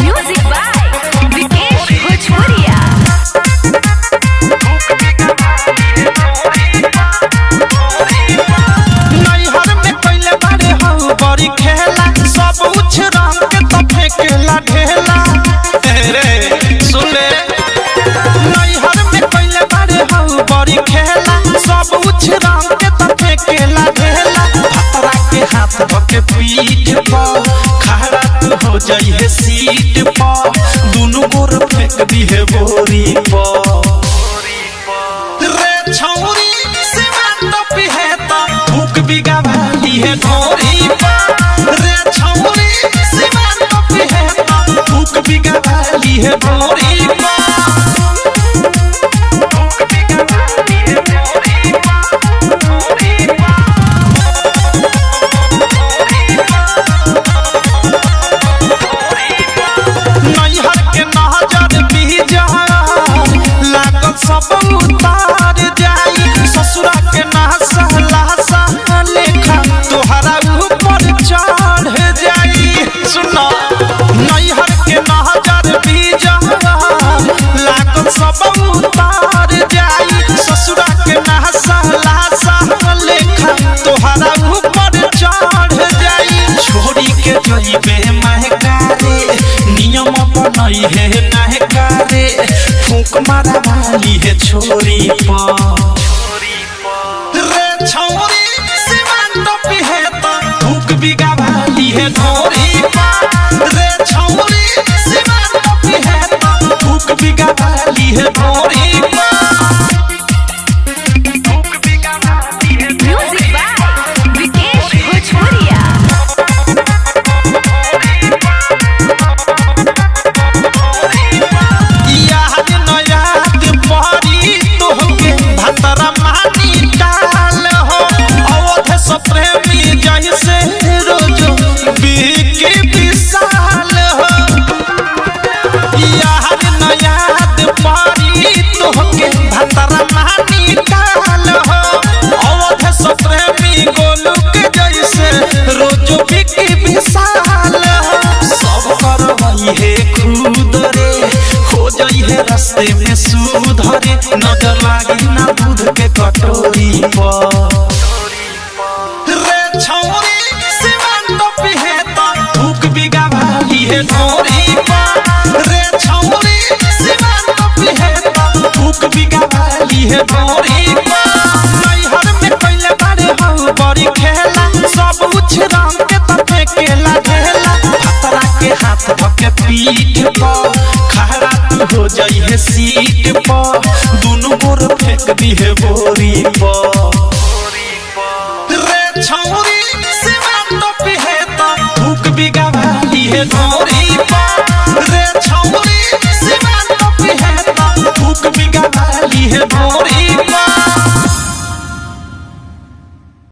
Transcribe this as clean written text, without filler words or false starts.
Music by Vikesh Bhojpuria। नैहर में पहले बारे हौ बड़ी खेला सब उछ रंग के तो फेंकेला ढेला रे सुन ले। नैहर में पहले बारे हौ बड़ी खेला सब उछ रंग के तो फेंकेला ढेला। भतरा के हाथ धके पीठ पर खड़ा तू हो जाइए सीट पर दोनों गोर फेंक दिए बोरी पर रे छौरी बिगा भाली है ढोरी पर रे छौरी सिवान पे है भूख बिगा भाली है ढोरी पर भूख बिगा भाली है ढोरी नैहर के नजर बीजा लागल सब उतार जाई ससुरा के नहसा लहसा लेखा तोहरा ऊपर चढ़ जाई। सुनो नैहर के नजर बीजा लागल सब उतार जाई ससुरा के नहसा लहसा लेखा तोहरा ऊपर चढ़ जाई। छोड़ी के जइबे महकारे नियम बनई है नहकारे फूंक मारा वाली है छोरी पर रे छौरी सिवान पे है तो भूख बिगा वाली है ढोरी पर रे छौरी सिवान पे है तो भूख बिगा वाली है ढोरी पर भूख बिगा वाली है Music by Vikesh Bhojpuria। याद न याद परी तोहके भतरा मानी डाल हो अवध से प्रेमी जैसे रोजो बिके विशाल हो। याद न याद परी तोहके भतरा मानी डाल हो अवध से प्रेमी गोलू के जैसे रोजो बिके विशाल हो। सब करवई है खुद रे हो जाई है रास्ते में सुधरे नजर लागी ना दूध के कटोरी पर रे छौरी सिवान पे है तो भूख बिगा भाली है ढोरी पर रे छौरी सिवान पे है तो भूख बिगा भाली है ढोरी पर नैहर में पहले बारे हौ बड़ी खेला सब उछ रंग के तो फेंकेला ढेला। भतरा के हाथ धके पीठ पर खड़ा तू हो जाइए सीट पर दोनों गोर फेंक दिए बोरी पर।